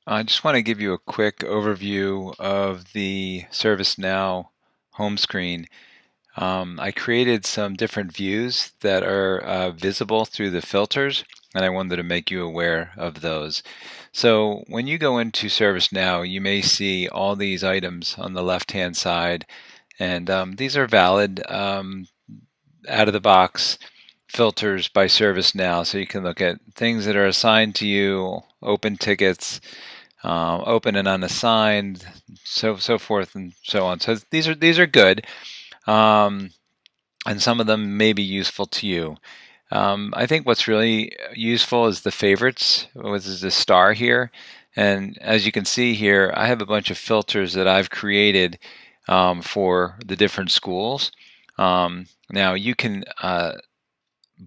I just want to give you a quick overview of the ServiceNow home screen. I created some different views that are visible through the filters, and I wanted to make you aware of those. So when you go into ServiceNow, you may see all these items on the left-hand side, and these are valid out-of-the-box filters by ServiceNow. So you can look at things that are assigned to you, open tickets, open and unassigned, so forth and so on. So these are good, um, and some of them may be useful to you. I think what's really useful is the favorites, which is the star here. And as you can see here, I have a bunch of filters that I've created for the different schools. Now you can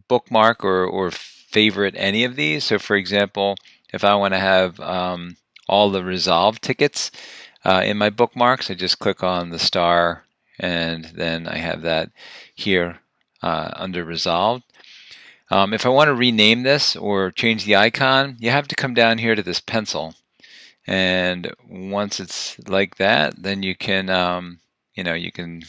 bookmark or favorite any of these. So for example, if I want to have all the resolved tickets in my bookmarks, I just click on the star and then I have that here under resolved. If I want to rename this or change the icon, you have to come down here to this pencil. And once it's like that, then you can, you can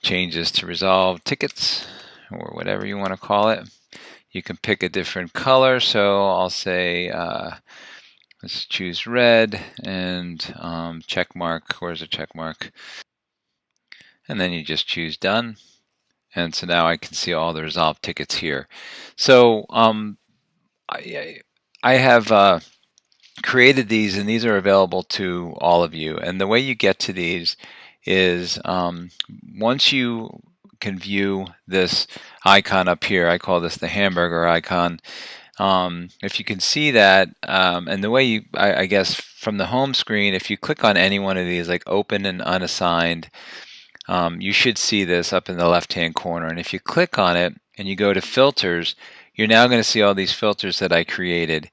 change this to resolved tickets or whatever you want to call it. You can pick a different color, so I'll say let's choose red and check mark. Where's the check mark? And then you just choose done. And so now I can see all the resolved tickets here. So I have created these, and these are available to all of you. And the way you get to these is once you can view this icon up here, I call this the hamburger icon. If you can see that, and the way I guess from the home screen, if you click on any one of these, like open and unassigned, you should see this up in the left-hand corner. And if you click on it and you go to filters, you're now going to see all these filters that I created.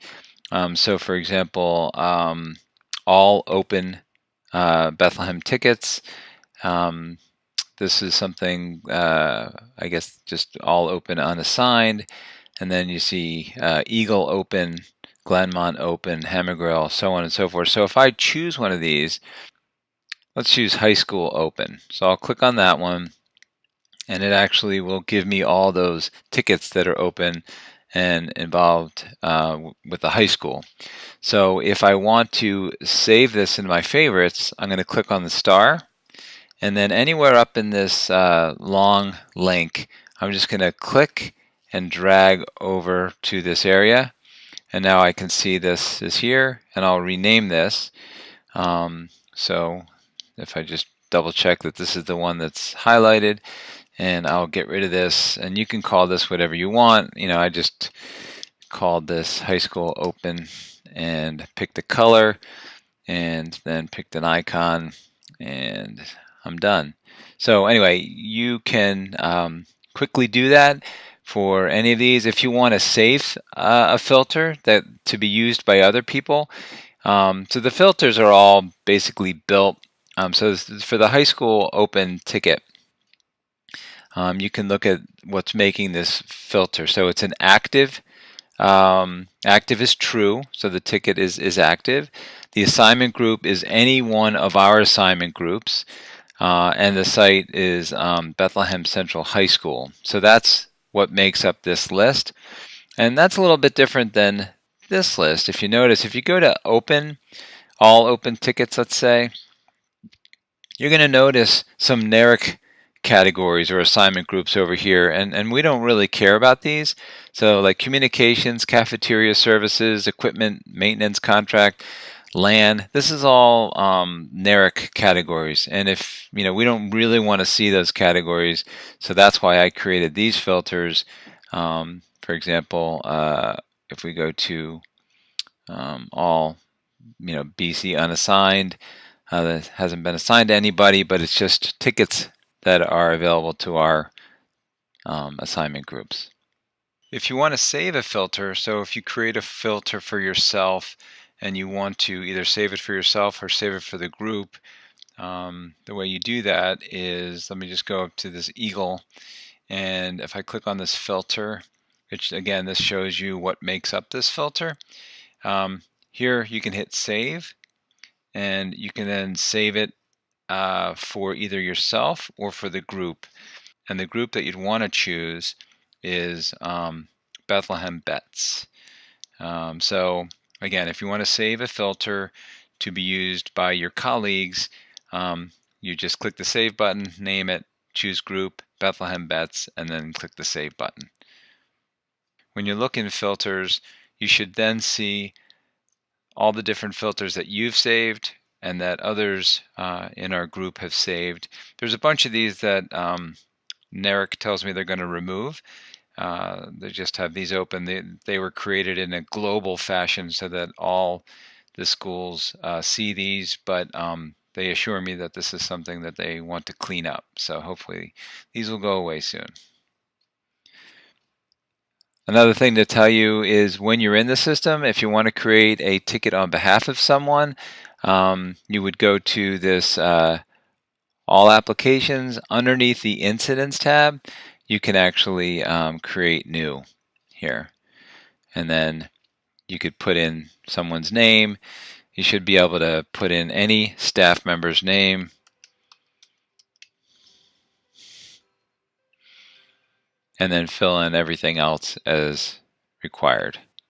So for example, all open Bethlehem tickets. This is something, I guess, just all open unassigned. And then you see Eagle open, Glenmont open, Hammergrill, so on and so forth. So if I choose one of these, let's choose high school open. So I'll click on that one, and it actually will give me all those tickets that are open and involved with the high school. So if I want to save this in my favorites, I'm going to click on the star, and then anywhere up in this long link, I'm just going to click and drag over to this area, and now I can see this is here, and I'll rename this. So if I just double check that this is the one that's highlighted, and I'll get rid of this, and you can call this whatever you want. I just called this high school open and picked a color and then picked an icon, and I'm done. So anyway, you can quickly do that for any of these. If you want to save a filter that to be used by other people, so the filters are all basically built. So for the high school open ticket, you can look at what's making this filter. So it's an active. Active is true, so the ticket is active. The assignment group is any one of our assignment groups, and the site is Bethlehem Central High School. So that's what makes up this list, and that's a little bit different than this list. If you notice, if you go to open, all open tickets, let's say, you're going to notice some NARIC categories or assignment groups over here, and we don't really care about these. So like communications, cafeteria services, equipment, maintenance contract, LAN, this is all NARIC categories, and if we don't really want to see those categories, so that's why I created these filters. For example, if we go to all BC unassigned, that hasn't been assigned to anybody, but it's just tickets that are available to our assignment groups. If you want to save a filter, so if you create a filter for yourself and you want to either save it for yourself or save it for the group, the way you do that is, let me just go up to this eagle, and if I click on this filter, which again, this shows you what makes up this filter. Here you can hit save, and you can then save it for either yourself or for the group. And the group that you'd want to choose is Bethlehem Bets. So again, if you want to save a filter to be used by your colleagues, you just click the save button, name it, choose group, Bethlehem Bets, and then click the save button. When you look in filters, you should then see all the different filters that you've saved and that others in our group have saved. There's a bunch of these that Narek tells me they're going to remove. They just have these open. They were created in a global fashion so that all the schools see these, but they assure me that this is something that they want to clean up. So hopefully these will go away soon. Another thing to tell you is when you're in the system, if you want to create a ticket on behalf of someone, you would go to this all applications. Underneath the incidents tab, you can actually create new here. And then you could put in someone's name. You should be able to put in any staff member's name. And then fill in everything else as required.